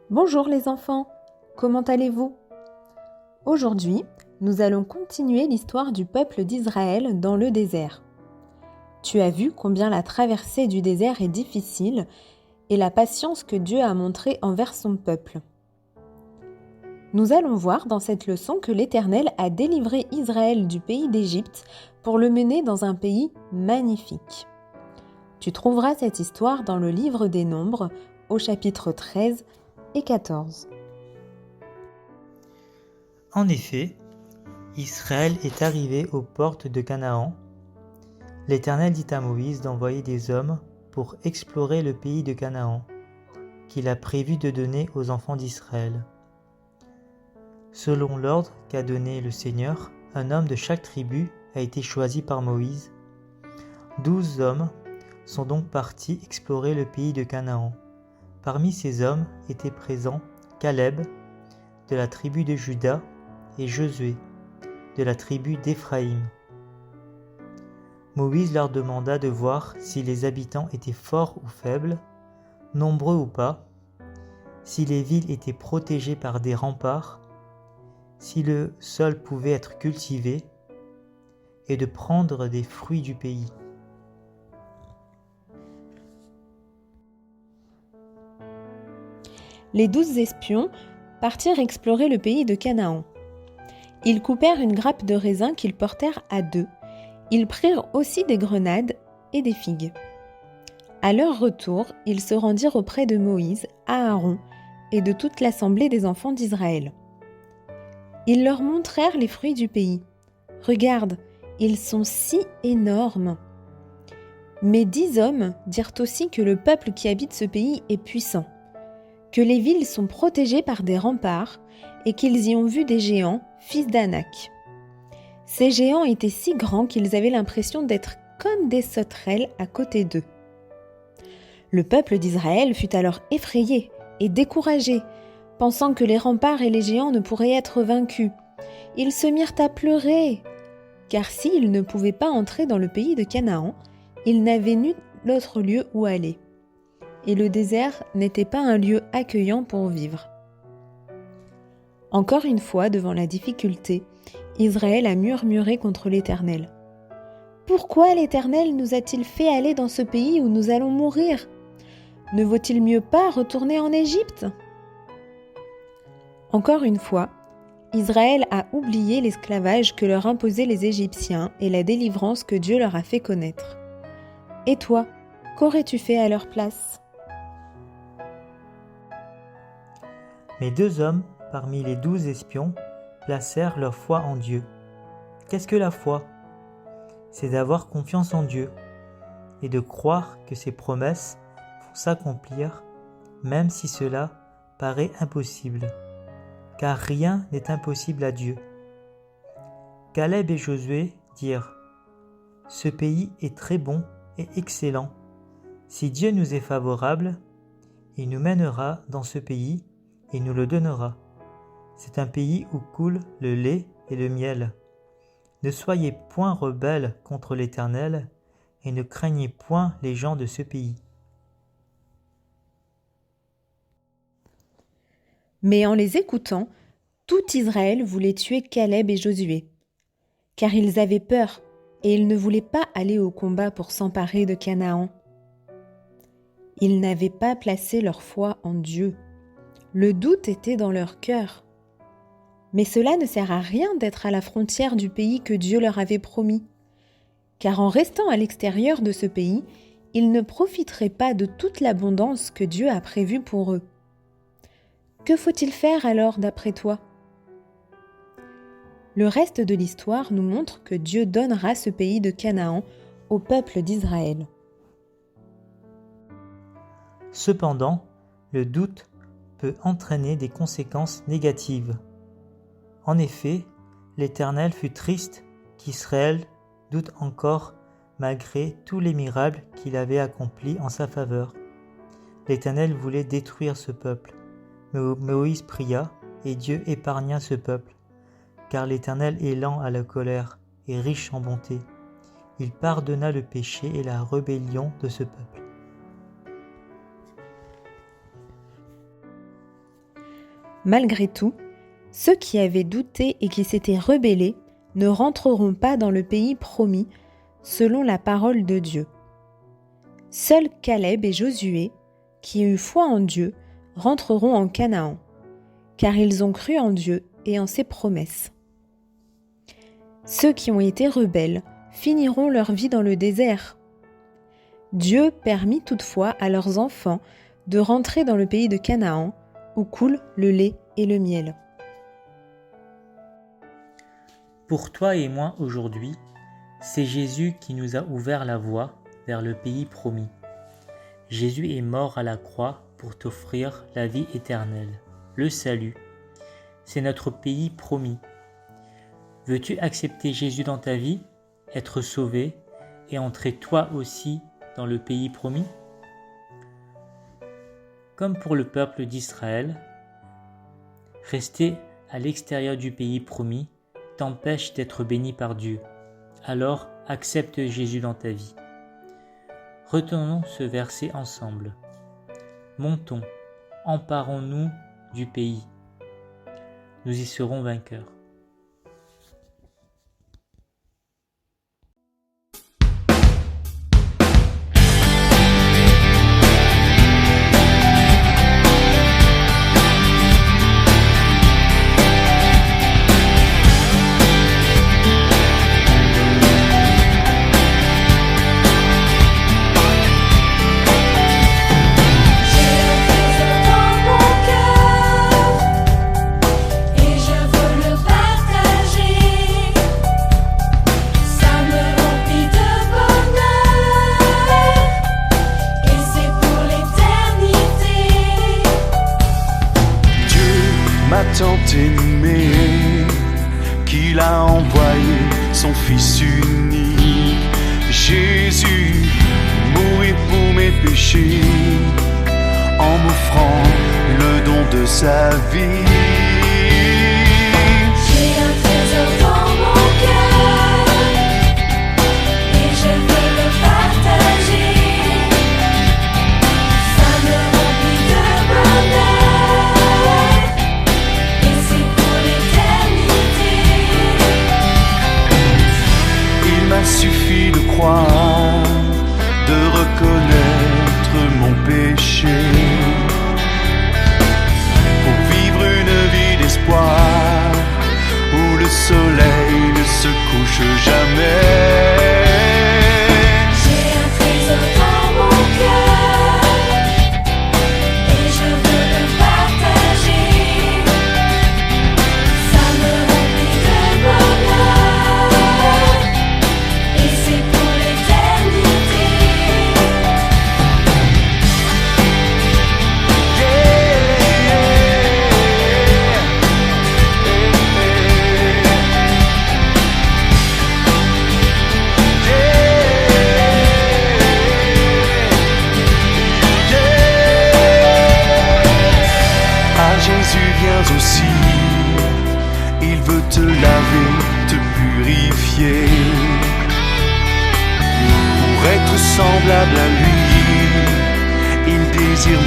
Bonjour les enfants, comment allez-vous? Aujourd'hui, nous allons continuer l'histoire du peuple d'Israël dans le désert. Tu as vu combien la traversée du désert est difficile et la patience que Dieu a montrée envers son peuple. Nous allons voir dans cette leçon que l'Éternel a délivré Israël du pays d'Égypte pour le mener dans un pays magnifique. Tu trouveras cette histoire dans le livre des Nombres, au chapitre 13 et 14. En effet, Israël est arrivé aux portes de Canaan. L'Éternel dit à Moïse d'envoyer des hommes pour explorer le pays de Canaan, qu'il a prévu de donner aux enfants d'Israël. Selon l'ordre qu'a donné le Seigneur, un homme de chaque tribu a été choisi par Moïse. 12 hommes sont donc partis explorer le pays de Canaan. Parmi ces hommes étaient présents Caleb, de la tribu de Juda, et Josué, de la tribu d'Éphraïm. Moïse leur demanda de voir si les habitants étaient forts ou faibles, nombreux ou pas, si les villes étaient protégées par des remparts, si le sol pouvait être cultivé, et de prendre des fruits du pays. Les 12 espions partirent explorer le pays de Canaan. Ils coupèrent une grappe de raisin qu'ils portèrent à deux. Ils prirent aussi des grenades et des figues. À leur retour, ils se rendirent auprès de Moïse, Aaron et de toute l'assemblée des enfants d'Israël. Ils leur montrèrent les fruits du pays. « Regarde, ils sont si énormes !» Mais 10 hommes dirent aussi que le peuple qui habite ce pays est puissant, que les villes sont protégées par des remparts et qu'ils y ont vu des géants, fils d'Anak. Ces géants étaient si grands qu'ils avaient l'impression d'être comme des sauterelles à côté d'eux. Le peuple d'Israël fut alors effrayé et découragé, pensant que les remparts et les géants ne pourraient être vaincus. Ils se mirent à pleurer, car s'ils ne pouvaient pas entrer dans le pays de Canaan, ils n'avaient nul autre lieu où aller. Et le désert n'était pas un lieu accueillant pour vivre. Encore une fois, devant la difficulté, Israël a murmuré contre l'Éternel. « Pourquoi l'Éternel nous a-t-il fait aller dans ce pays où nous allons mourir? Ne vaut-il mieux pas retourner en Égypte ?» Encore une fois, Israël a oublié l'esclavage que leur imposaient les Égyptiens et la délivrance que Dieu leur a fait connaître. Et toi, qu'aurais-tu fait à leur place? Mais 2 hommes, parmi les 12 espions, placèrent leur foi en Dieu. Qu'est-ce que la foi? C'est d'avoir confiance en Dieu et de croire que ses promesses vont s'accomplir, même si cela paraît impossible, car rien n'est impossible à Dieu. Caleb et Josué dirent : « Ce pays est très bon et excellent. Si Dieu nous est favorable, il nous mènera dans ce pays et nous le donnera. C'est un pays où coule le lait et le miel. Ne soyez point rebelles contre l'Éternel et ne craignez point les gens de ce pays. » Mais en les écoutant, tout Israël voulait tuer Caleb et Josué, car ils avaient peur et ils ne voulaient pas aller au combat pour s'emparer de Canaan. Ils n'avaient pas placé leur foi en Dieu. Le doute était dans leur cœur. Mais cela ne sert à rien d'être à la frontière du pays que Dieu leur avait promis, car en restant à l'extérieur de ce pays, ils ne profiteraient pas de toute l'abondance que Dieu a prévue pour eux. Que faut-il faire alors d'après toi? Le reste de l'histoire nous montre que Dieu donnera ce pays de Canaan au peuple d'Israël. Cependant, le doute peut entraîner des conséquences négatives. En effet, l'Éternel fut triste qu'Israël doute encore malgré tous les miracles qu'il avait accomplis en sa faveur. L'Éternel voulait détruire ce peuple. Mais Moïse pria et Dieu épargna ce peuple, car l'Éternel est lent à la colère et riche en bonté. Il pardonna le péché et la rébellion de ce peuple. Malgré tout, ceux qui avaient douté et qui s'étaient rebellés ne rentreront pas dans le pays promis selon la parole de Dieu. Seuls Caleb et Josué, qui eurent foi en Dieu, rentreront en Canaan, car ils ont cru en Dieu et en ses promesses. Ceux qui ont été rebelles finiront leur vie dans le désert. Dieu permit toutefois à leurs enfants de rentrer dans le pays de Canaan, où coule le lait et le miel. Pour toi et moi aujourd'hui, c'est Jésus qui nous a ouvert la voie vers le pays promis. Jésus est mort à la croix pour t'offrir la vie éternelle, le salut. C'est notre pays promis. Veux-tu accepter Jésus dans ta vie, être sauvé et entrer toi aussi dans le pays promis? Comme pour le peuple d'Israël, rester à l'extérieur du pays promis t'empêche d'être béni par Dieu. Alors accepte Jésus dans ta vie. Retenons ce verset ensemble. Montons, emparons-nous du pays. Nous y serons vainqueurs. Tant aimé qu'il a envoyé son Fils unique, Jésus, mourir pour mes péchés, en m'offrant le don de sa vie. J'ai un trésor dans mon cœur et je veux le partager. Ça me remplit de bonheur. Suffit de croire, de reconnaître mon péché, pour vivre une vie d'espoir, où le soleil ne se couche jamais. J'ai un trésor dans mon cœur, et je veux le partager. Ça me remplit de bonheur. Jésus vient aussi, il veut te laver, te purifier, pour être semblable à lui, il désire